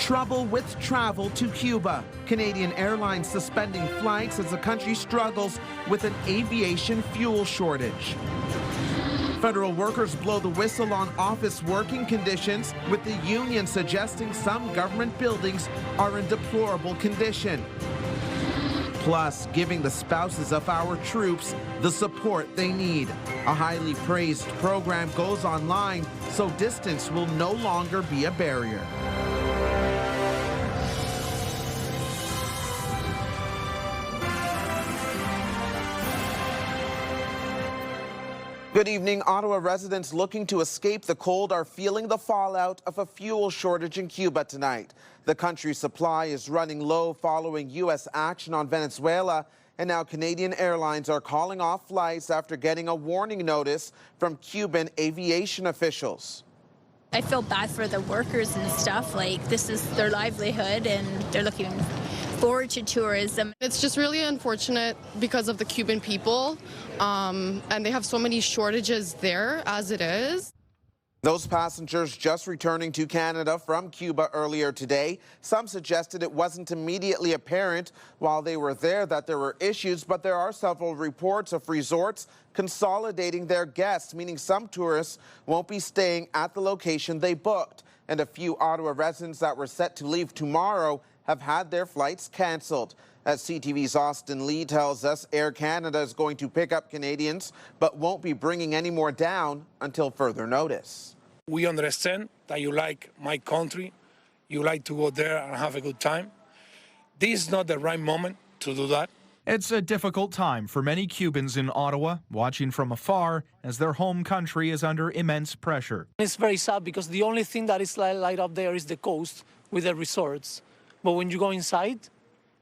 Trouble with travel to Cuba. Canadian Airlines suspending flights as the country struggles with an aviation fuel shortage. Federal workers blow the whistle on office working conditions, with the union suggesting some government buildings are in deplorable condition. Plus, giving the spouses of our troops the support they need. A highly praised program goes online, so distance will no longer be a barrier. Good evening. Ottawa residents looking to escape the cold are feeling the fallout of a fuel shortage in Cuba tonight. The country's supply is running low following U.S. action on Venezuela, and now Canadian Airlines are calling off flights after getting a warning notice from Cuban aviation officials. I feel bad for the workers and stuff. Like, this is their livelihood and they're looking forward to tourism. It's just really unfortunate because of the Cuban people, and they have so many shortages there as it is. Those passengers just returning to Canada from Cuba earlier today. Some suggested it wasn't immediately apparent while they were there that there were issues, but there are several reports of resorts consolidating their guests, meaning some tourists won't be staying at the location they booked. And a few Ottawa residents that were set to leave tomorrow have had their flights canceled. As CTV's Austin Lee tells us, Air Canada is going to pick up Canadians, but won't be bringing any more down until further notice. We understand that you like my country, you like to go there and have a good time. This is not the right moment to do that. It's a difficult time for many Cubans in Ottawa, watching from afar as their home country is under immense pressure. It's very sad because the only thing that is light up there is the coast with the resorts. But when you go inside,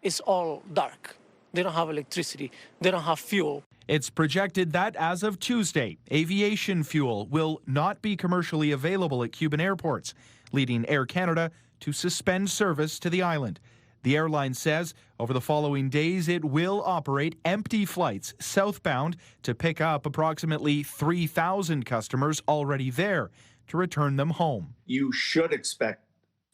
it's all dark. They don't have electricity. They don't have fuel. It's projected that as of Tuesday, aviation fuel will not be commercially available at Cuban airports, leading Air Canada to suspend service to the island. The airline says over the following days it will operate empty flights southbound to pick up approximately 3,000 customers already there to return them home. You should expect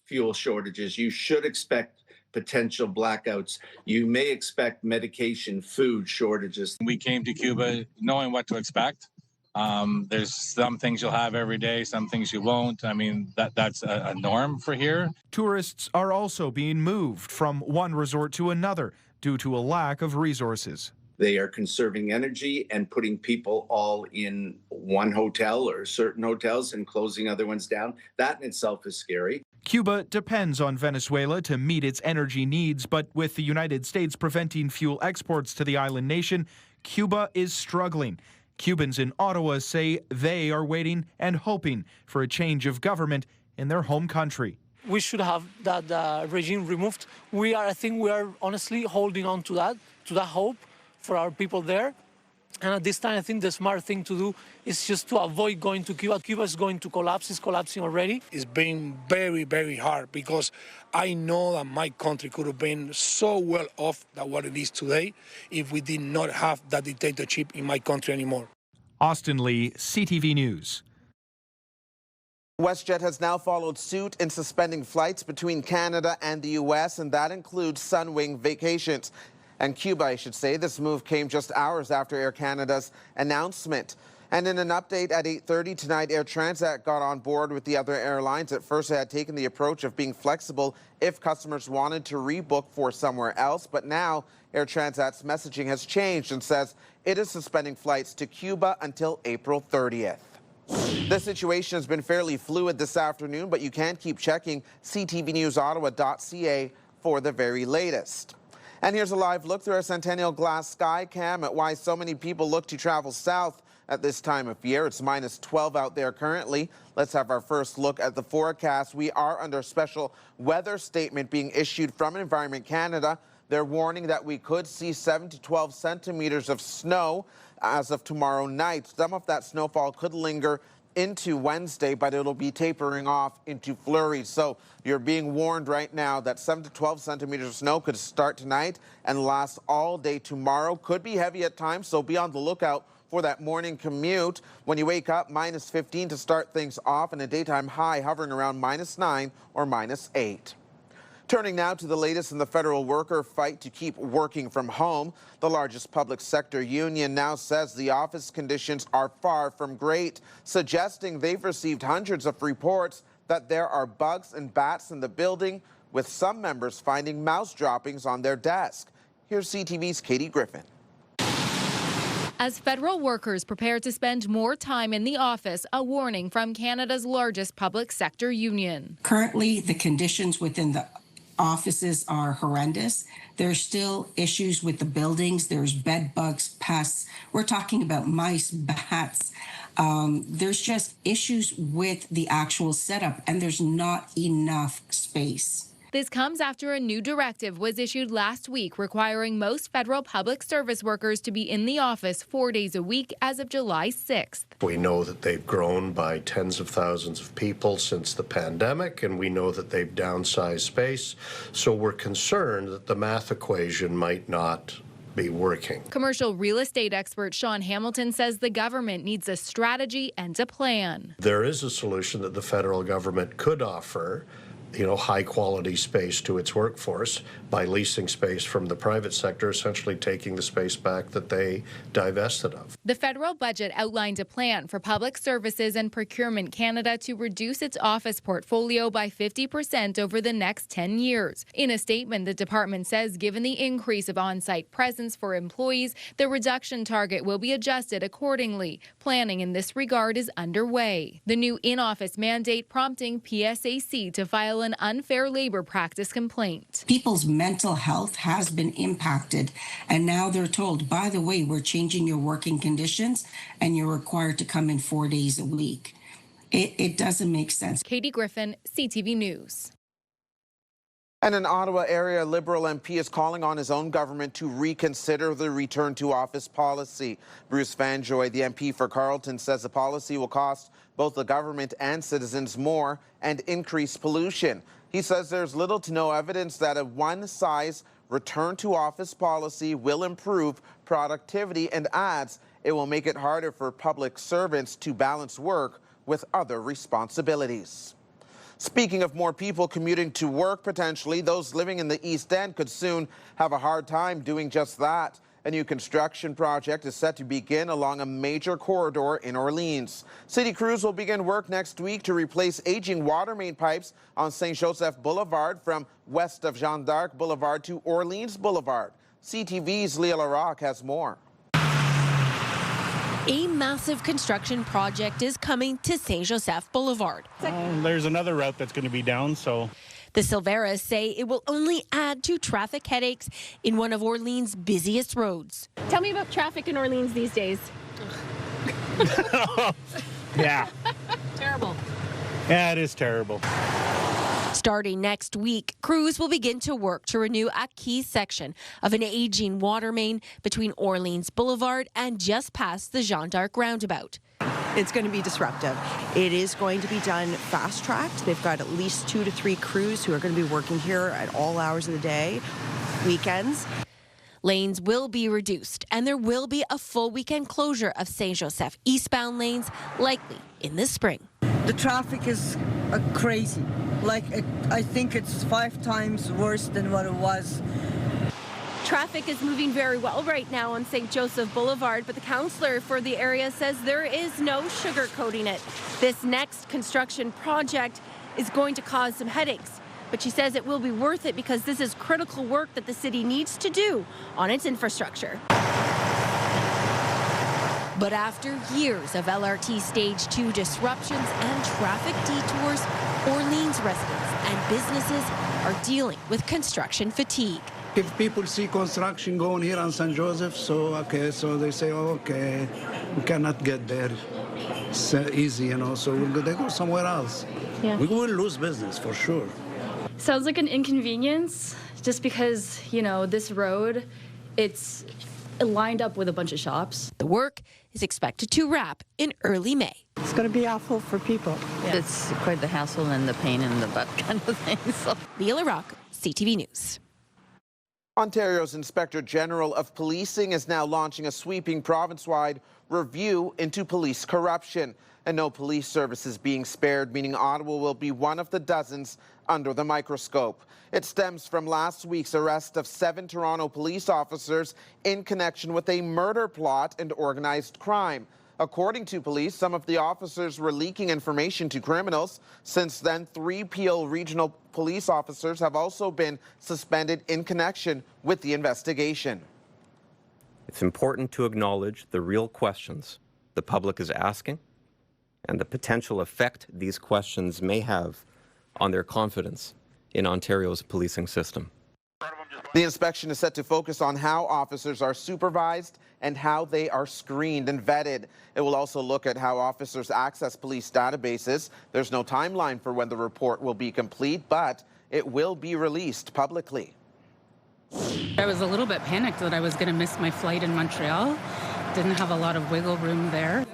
fuel shortages. You should expect potential blackouts. You may expect medication, food shortages. We came to Cuba knowing what to expect. There's some things you'll have every day, some things you won't. I mean, that's a norm for here. Tourists are also being moved from one resort to another due to a lack of resources. They are conserving energy and putting people all in one hotel or certain hotels and closing other ones down. That in itself is scary. Cuba depends on Venezuela to meet its energy needs, but with the United States preventing fuel exports to the island nation, Cuba is struggling. Cubans in Ottawa say they are waiting and hoping for a change of government in their home country. We should have that regime removed. I think we are honestly holding on to that hope for our people there. And at this time, I think the smart thing to do is just to avoid going to Cuba. Cuba is going to collapse. It's collapsing already. It's been very, very hard because I know that my country could have been so well off than what it is today if we did not have that dictatorship in my country anymore. Austin Lee, CTV News. WestJet has now followed suit in suspending flights between Canada and the U.S., and that includes Sunwing Vacations. And Cuba, I should say. This move came just hours after Air Canada's announcement. And in an update at 8:30 tonight, Air Transat got on board with the other airlines. At first, they had taken the approach of being flexible if customers wanted to rebook for somewhere else. But now, Air Transat's messaging has changed and says it is suspending flights to Cuba until April 30th. The situation has been fairly fluid this afternoon, but you can keep checking ctvnewsottawa.ca for the very latest. And here's a live look through our Centennial Glass Sky Cam at why so many people look to travel south at this time of year. It's minus 12 out there currently. Let's have our first look at the forecast. We are under a special weather statement being issued from Environment Canada. They're warning that we could see 7 to 12 centimeters of snow as of tomorrow night. Some of that snowfall could linger into Wednesday, but it'll be tapering off into flurries. So you're being warned right now that 7 to 12 centimeters of snow could start tonight and last all day tomorrow. Could be heavy at times, so be on the lookout for that morning commute. When you wake up, minus 15 to start things off, and a daytime high hovering around minus 9 or minus 8. Turning now to the latest in the federal worker fight to keep working from home. The largest public sector union now says the office conditions are far from great, suggesting they've received hundreds of reports that there are bugs and bats in the building, with some members finding mouse droppings on their desk. Here's CTV's Katie Griffin. As federal workers prepare to spend more time in the office, a warning from Canada's largest public sector union. Currently, the conditions within the offices are horrendous. There's still issues with the buildings. There's bed bugs, pests. We're talking about mice, bats. There's just issues with the actual setup, and there's not enough space. This comes after a new directive was issued last week requiring most federal public service workers to be in the office 4 days a week as of July 6th. We know that they've grown by tens of thousands of people since the pandemic, and we know that they've downsized space. So we're concerned that the math equation might not be working. Commercial real estate expert Sean Hamilton says the government needs a strategy and a plan. There is a solution that the federal government could offer, high quality space to its workforce by leasing space from the private sector, essentially taking the space back that they divested of. The federal budget outlined a plan for Public Services and Procurement Canada to reduce its office portfolio by 50% over the next 10 years. In a statement, the department says given the increase of on-site presence for employees, the reduction target will be adjusted accordingly. Planning in this regard is underway. The new in-office mandate prompting PSAC to file an unfair labor practice complaint. People's mental health has been impacted, and now they're told, by the way, we're changing your working conditions and you're required to come in 4 days a week. It doesn't make sense. Katie Griffin, CTV News. And an Ottawa area Liberal MP is calling on his own government to reconsider the return to office policy. Bruce Fanjoy, the MP for Carleton, says the policy will cost both the government and citizens more and increase pollution. He says there's little to no evidence that a one-size return to office policy will improve productivity, and adds it will make it harder for public servants to balance work with other responsibilities. Speaking of more people commuting to work, potentially, those living in the East End could soon have a hard time doing just that. A new construction project is set to begin along a major corridor in Orléans. City crews will begin work next week to replace aging water main pipes on St. Joseph Boulevard from west of Jeanne d'Arc Boulevard to Orléans Boulevard. CTV's Leah LaRocque has more. A massive construction project is coming to St. Joseph Boulevard. There's another route that's going to be down, so... The Silveras say it will only add to traffic headaches in one of Orleans' busiest roads. Tell me about traffic in Orleans these days. Yeah. Terrible. Yeah, it is terrible. Starting next week, crews will begin to work to renew a key section of an aging water main between Orleans Boulevard and just past the Jeanne d'Arc roundabout. It's going to be disruptive. It is going to be done fast-tracked. They've got at least 2 to 3 crews who are going to be working here at all hours of the day, weekends. Lanes will be reduced, and there will be a full weekend closure of St. Joseph eastbound lanes, likely in the spring. The traffic is crazy. I think it's 5 times worse than what it was. Traffic is moving very well right now on St. Joseph Boulevard, but the councillor for the area says there is no sugarcoating it. This next construction project is going to cause some headaches, but she says it will be worth it because this is critical work that the city needs to do on its infrastructure. But after years of LRT Stage 2 disruptions and traffic detours, Orleans residents and businesses are dealing with construction fatigue. If people see construction going here on St. Joseph, so they say, oh, okay, we cannot get there. It's easy, so they go somewhere else. Yeah. We will lose business for sure. Sounds like an inconvenience, just because, this road, it's lined up with a bunch of shops. The work is expected to wrap in early May. It's going to be awful for people. Yeah. It's quite the hassle and the pain in the butt kind of thing. So. Leah LaRocque, CTV News. Ontario's Inspector General of Policing is now launching a sweeping province-wide review into police corruption. and no police services being spared, meaning Ottawa will be one of the dozens under the microscope. It stems from last week's arrest of 7 Toronto police officers in connection with a murder plot and organized crime. According to police, some of the officers were leaking information to criminals. Since then, 3 Peel regional police officers have also been suspended in connection with the investigation. It's important to acknowledge the real questions the public is asking and the potential effect these questions may have on their confidence in Ontario's policing system. The inspection is set to focus on how officers are supervised and how they are screened and vetted. It will also look at how officers access police databases. There's no timeline for when the report will be complete, but it will be released publicly. I was a little bit panicked that I was going to miss my flight in Montreal. Didn't have a lot of wiggle room there.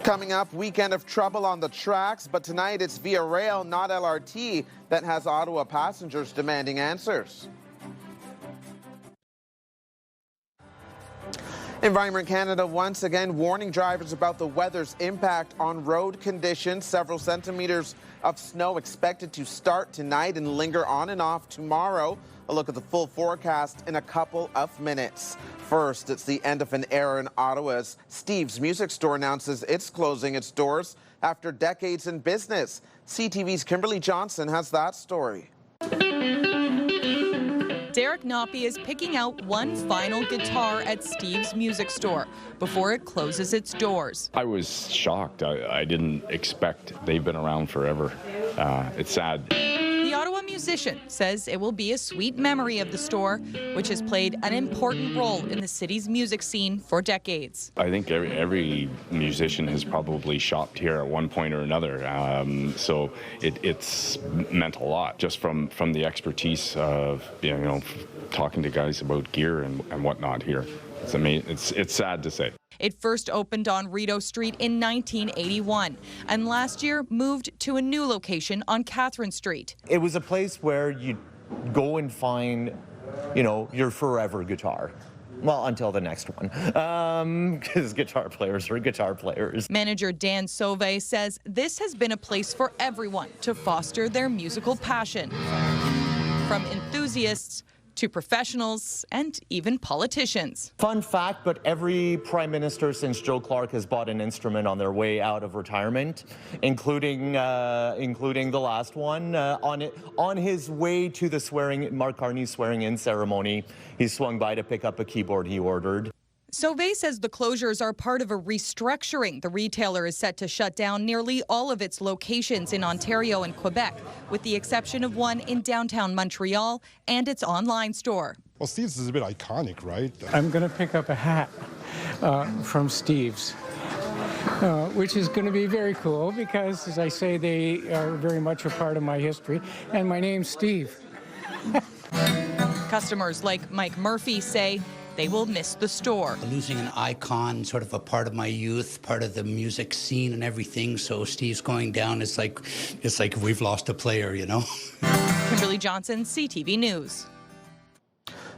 Coming up, weekend of trouble on the tracks, but tonight it's via rail, not LRT, that has Ottawa passengers demanding answers. Environment Canada once again warning drivers about the weather's impact on road conditions. Several centimeters of snow expected to start tonight and linger on and off tomorrow. A look at the full forecast in a couple of minutes. First, it's the end of an era in Ottawa's Steve's Music Store announces it's closing its doors after decades in business. CTV's Kimberly Johnson has that story. Derek Knoppe is picking out one final guitar at Steve's Music Store before it closes its doors. I was shocked. I didn't expect. They've been around forever. It's sad. The Ottawa musician says it will be a sweet memory of the store, which has played an important role in the city's music scene for decades. I think every musician has probably shopped here at one point or another, so it's meant a lot just from the expertise of talking to guys about gear and whatnot here. It's amazing. It's sad to say. It first opened on Rideau Street in 1981 and last year moved to a new location on Catherine Street. It was a place where you'd go and find, your forever guitar. Well, until the next one, because guitar players are guitar players. Manager Dan Sauvé says this has been a place for everyone to foster their musical passion, from enthusiasts to professionals and even politicians. Fun fact, but every prime minister since Joe Clark has bought an instrument on their way out of retirement, including the last one. On his way to the Mark Carney's swearing-in ceremony, he swung by to pick up a keyboard he ordered. Sauvé says the closures are part of a restructuring. The retailer is set to shut down nearly all of its locations in Ontario and Quebec, with the exception of one in downtown Montreal and its online store. Well, Steve's is a bit iconic, right? I'm going to pick up a hat from Steve's, which is going to be very cool because, as I say, they are very much a part of my history, and my name's Steve. Customers like Mike Murphy say they will miss the store. Losing an icon, sort of a part of my youth, part of the music scene and everything. So Steve's going down. It's like we've lost a player, Kimberly Johnson, CTV News.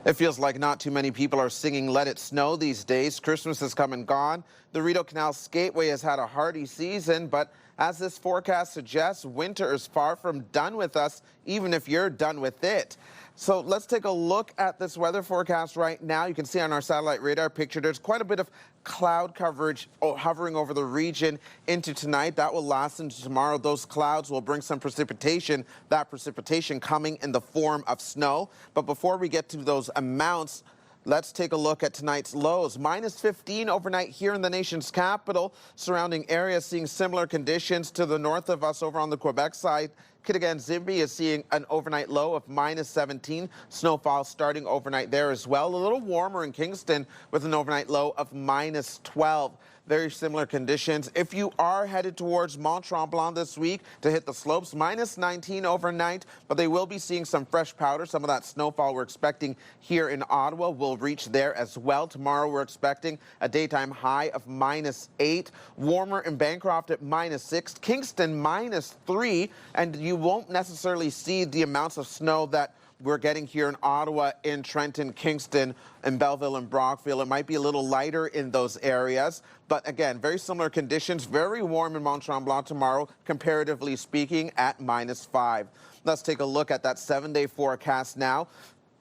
It feels like not too many people are singing Let It Snow these days. Christmas has come and gone. The Rideau Canal Skateway has had a hearty season, but as this forecast suggests, winter is far from done with us, even if you're done with it. So let's take a look at this weather forecast right now. You can see on our satellite radar picture, there's quite a bit of cloud coverage hovering over the region into tonight. That will last into tomorrow. Those clouds will bring some precipitation, that precipitation coming in the form of snow. But before we get to those amounts, let's take a look at tonight's lows. -15 overnight here in the nation's capital. Surrounding areas seeing similar conditions to the north of us over on the Quebec side. Kitigan-Zimbie is seeing an overnight low of -17. Snowfall starting overnight there as well. A little warmer in Kingston with an overnight low of -12. Very similar conditions. If you are headed towards Mont-Tremblant this week to hit the slopes, -19 overnight, but they will be seeing some fresh powder. Some of that snowfall we're expecting here in Ottawa will reach there as well. Tomorrow we're expecting a daytime high of -8. Warmer in Bancroft at -6. Kingston -3, and you won't necessarily see the amounts of snow that we're getting here in Ottawa, in Trenton, Kingston, and Belleville and Brockville. It might be a little lighter in those areas, but again, very similar conditions. Very warm in Mont-Tremblant tomorrow, comparatively speaking, at -5. Let's take a look at that 7-day forecast now.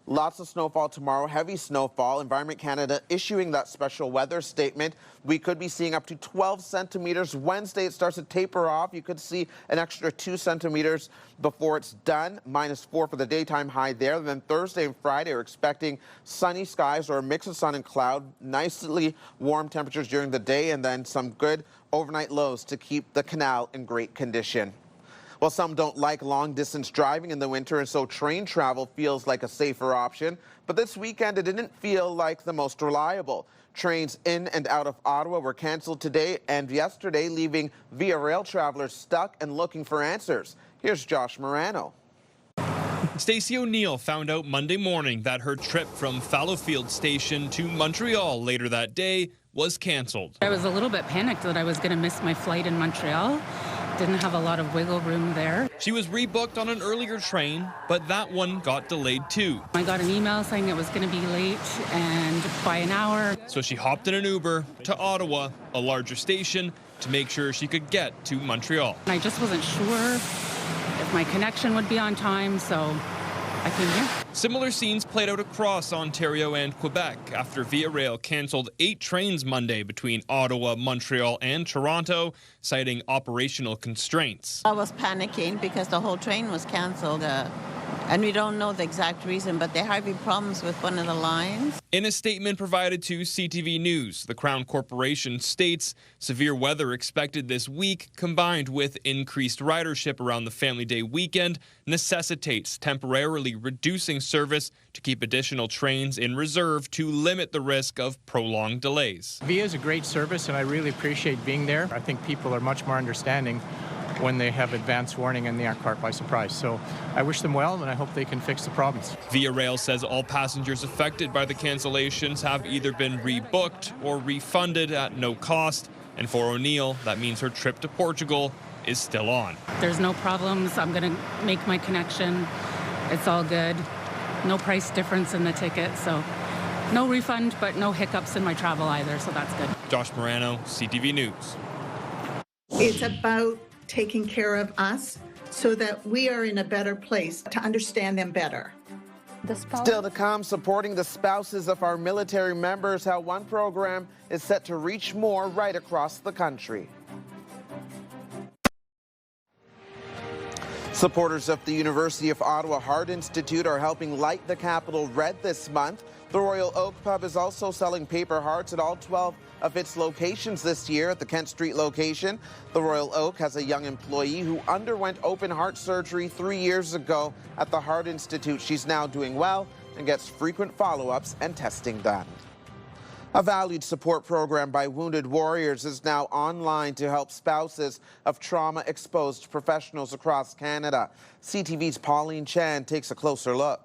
Lots of snowfall tomorrow, heavy snowfall. Environment Canada issuing that special weather statement. We could be seeing up to 12 centimeters. Wednesday, it starts to taper off. You could see an extra 2 centimeters before it's done. -4 for the daytime high there. Then Thursday and Friday are expecting sunny skies or a mix of sun and cloud. Nicely warm temperatures during the day, and then some good overnight lows to keep the canal in great condition. Well, some don't like long-distance driving in the winter, and so train travel feels like a safer option. But this weekend, it didn't feel like the most reliable. Trains in and out of Ottawa were canceled today and yesterday, leaving Via Rail travelers stuck and looking for answers. Here's Josh Morano. Stacey O'Neill found out Monday morning that her trip from Fallowfield Station to Montreal later that day was canceled. I was a little bit panicked that I was going to miss my flight in Montreal. Didn't have a lot of wiggle room there. She was rebooked on an earlier train, but that one got delayed too. I got an email saying it was going to be late and by an hour. So she hopped in an Uber to Ottawa, a larger station, to make sure she could get to Montreal. I just wasn't sure if my connection would be on time, so I came here. Similar scenes played out across Ontario and Quebec after Via Rail canceled 8 trains Monday between Ottawa, Montreal, and Toronto, citing operational constraints. I was panicking because the whole train was canceled, and we don't know the exact reason, but they're having problems with one of the lines. In a statement provided to CTV News, the Crown Corporation states severe weather expected this week, combined with increased ridership around the Family Day weekend, necessitates temporarily reducing service to keep additional trains in reserve to limit the risk of prolonged delays. Via is a great service, and I really appreciate being there. I think people are much more understanding when they have advance warning and they aren't caught by surprise. So I wish them well, and I hope they can fix the problems. Via Rail says all passengers affected by the cancellations have either been rebooked or refunded at no cost. And for O'Neill, that means her trip to Portugal is still on. There's no problems. I'm going to make my connection. It's all good. No price difference in the ticket, so no refund, but no hiccups in my travel either, so that's good. Josh Morano, CTV News. It's about taking care of us so that we are in a better place to understand them better. Still to come, supporting the spouses of our military members, how one program is set to reach more right across the country. Supporters of the University of Ottawa Heart Institute are helping light the capital red this month. The Royal Oak Pub is also selling paper hearts at all 12 of its locations this year. At the Kent Street location, the Royal Oak has a young employee who underwent open heart surgery 3 years ago at the Heart Institute. She's now doing well and gets frequent follow-ups and testing done. A valued support program by Wounded Warriors is now online to help spouses of trauma-exposed professionals across Canada. CTV's Pauline Chan takes a closer look.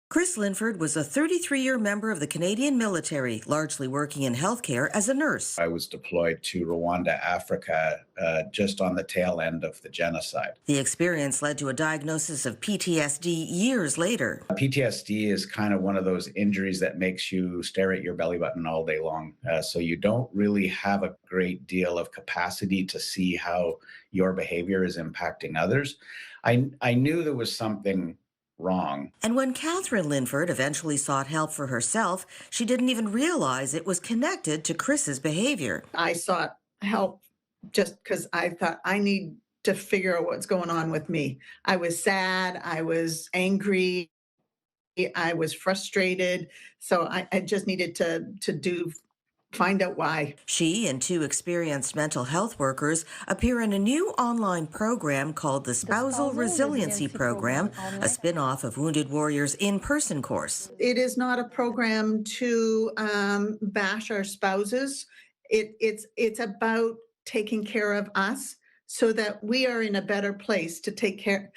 Chris Linford was a 33-year member of the Canadian military, largely working in healthcare as a nurse. I was deployed to Rwanda, Africa, just on the tail end of the genocide. The experience led to a diagnosis of PTSD years later. PTSD is kind of one of those injuries that makes you stare at your belly button all day long. So you don't really have a great deal of capacity to see how your behavior is impacting others. I knew there was something wrong. And when Catherine Linford eventually sought help for herself, she didn't even realize it was connected to Chris's behavior. I sought help just because I thought I need to figure out what's going on with me. I was sad, I was angry, I was frustrated, so I just needed to find out why. She and 2 experienced mental health workers appear in a new online program called the Spousal Resiliency Program, a spin-off of Wounded Warriors in-person course. It is not a program to bash our spouses. It's about taking care of us so that we are in a better place to take care,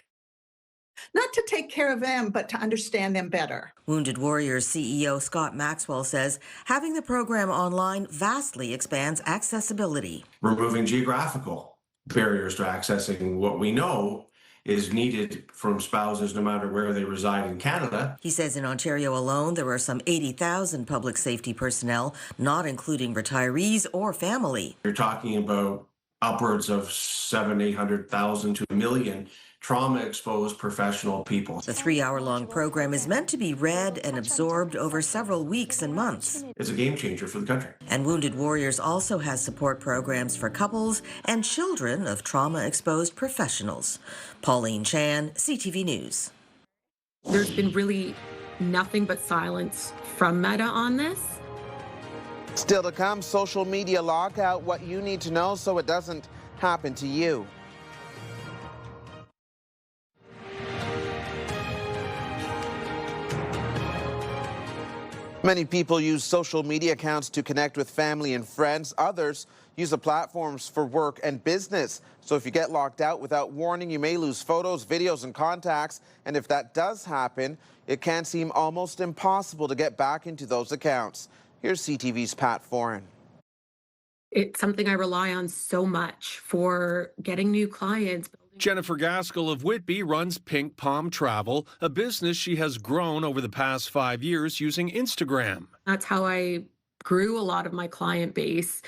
not to take care of them, but to understand them better. Wounded Warriors CEO Scott Maxwell says having the program online vastly expands accessibility. Removing geographical barriers to accessing what we know is needed from spouses no matter where they reside in Canada. He says in Ontario alone, there are some 80,000 public safety personnel, not including retirees or family. You're talking about upwards of 800,000 to 1 million trauma-exposed professional people. The 3-hour-long program is meant to be read and absorbed over several weeks and months. It's a game changer for the country. And Wounded Warriors also has support programs for couples and children of trauma-exposed professionals. Pauline Chan, CTV News. There's been really nothing but silence from Meta on this. Still to come, social media lockout, what you need to know so it doesn't happen to you. Many people use social media accounts to connect with family and friends. Others use the platforms for work and business. So if you get locked out without warning, you may lose photos, videos, and contacts. And if that does happen, it can seem almost impossible to get back into those accounts. Here's CTV's Pat Foran. It's something I rely on so much for getting new clients. Jennifer Gaskell of Whitby runs Pink Palm Travel, a business she has grown over the past 5 years using Instagram. That's how I grew a lot of my client base,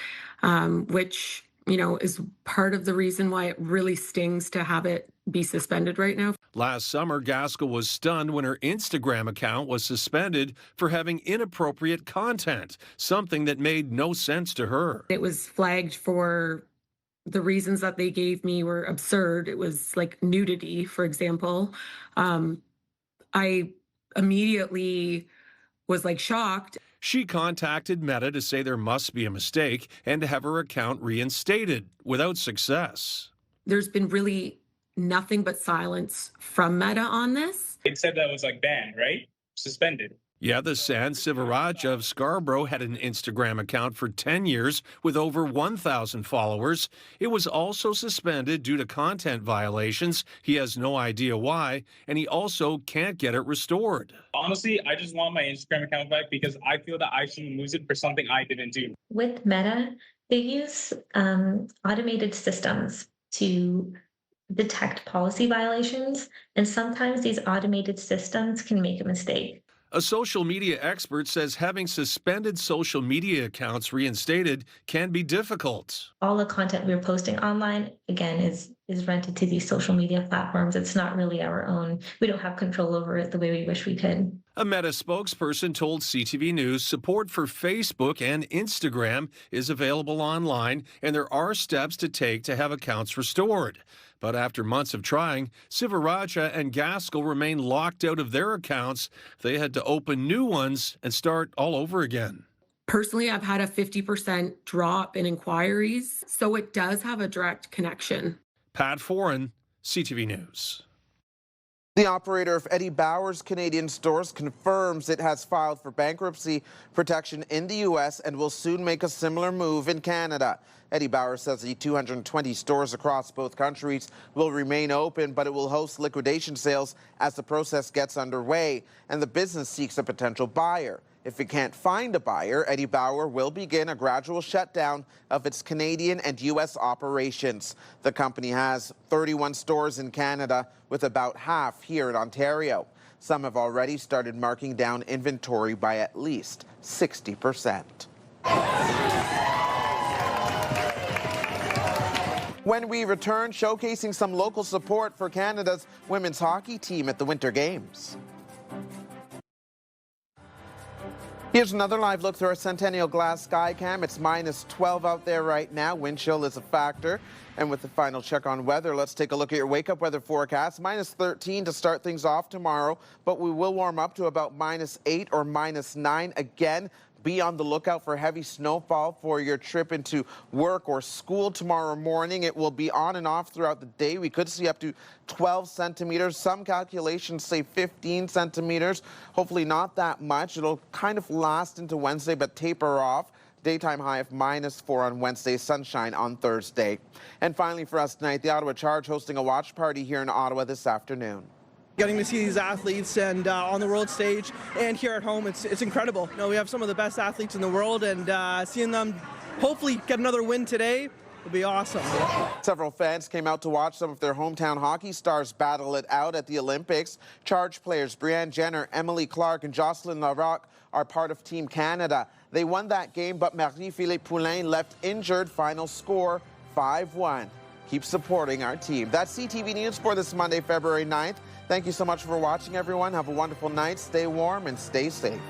which, is part of the reason why it really stings to have it be suspended right now. Last summer, Gaskell was stunned when her Instagram account was suspended for having inappropriate content, something that made no sense to her. It was flagged for the reasons that they gave me were absurd. It was like nudity, for example. I immediately was shocked. She contacted Meta to say there must be a mistake and to have her account reinstated without success. There's been really nothing but silence from Meta on this. It said that was banned, right? Suspended. Yeah, the San Sivaraj of Scarborough had an Instagram account for 10 years with over 1,000 followers. It was also suspended due to content violations. He has no idea why, and he also can't get it restored. Honestly, I just want my Instagram account back because I feel that I shouldn't lose it for something I didn't do. With Meta, they use automated systems to detect policy violations, and sometimes these automated systems can make a mistake. A social media expert says having suspended social media accounts reinstated can be difficult. All the content we're posting online, again, is rented to these social media platforms. It's not really our own. We don't have control over it the way we wish we could. A Meta spokesperson told CTV News support for Facebook and Instagram is available online, and there are steps to take to have accounts restored. But after months of trying, Sivaraja and Gaskell remain locked out of their accounts. They had to open new ones and start all over again. Personally, I've had a 50% drop in inquiries, so it does have a direct connection. Pat Foran, CTV News. The operator of Eddie Bauer's Canadian stores confirms it has filed for bankruptcy protection in the U.S. and will soon make a similar move in Canada. Eddie Bauer says the 220 stores across both countries will remain open, but it will host liquidation sales as the process gets underway, and the business seeks a potential buyer. If it can't find a buyer, Eddie Bauer will begin a gradual shutdown of its Canadian and U.S. operations. The company has 31 stores in Canada, with about half here in Ontario. Some have already started marking down inventory by at least 60%. When we return, showcasing some local support for Canada's women's hockey team at the Winter Games. Here's another live look through our Centennial Glass Sky Cam. It's -12 out there right now. Wind chill is a factor. And with the final check on weather, let's take a look at your wake-up weather forecast. -13 to start things off tomorrow, but we will warm up to about -8 or -9 again. Be on the lookout for heavy snowfall for your trip into work or school tomorrow morning. It will be on and off throughout the day. We could see up to 12 centimeters. Some calculations say 15 centimeters. Hopefully not that much. It'll kind of last into Wednesday, but taper off. Daytime high of -4 on Wednesday, sunshine on Thursday. And finally for us tonight, the Ottawa Charge hosting a watch party here in Ottawa this afternoon. Getting to see these athletes and on the world stage and here at home, it's incredible. We have some of the best athletes in the world, and seeing them hopefully get another win today It'll be awesome. Several fans came out to watch some of their hometown hockey stars battle it out at the Olympics. Charge players Brianne Jenner, Emily Clark, and Jocelyn Larocque are part of Team Canada. They won that game, but Marie-Philippe Poulin left injured. Final score 5-1. Keep supporting our team. That's CTV News for this Monday, February 9th. Thank you so much for watching, everyone. Have a wonderful night. Stay warm and stay safe.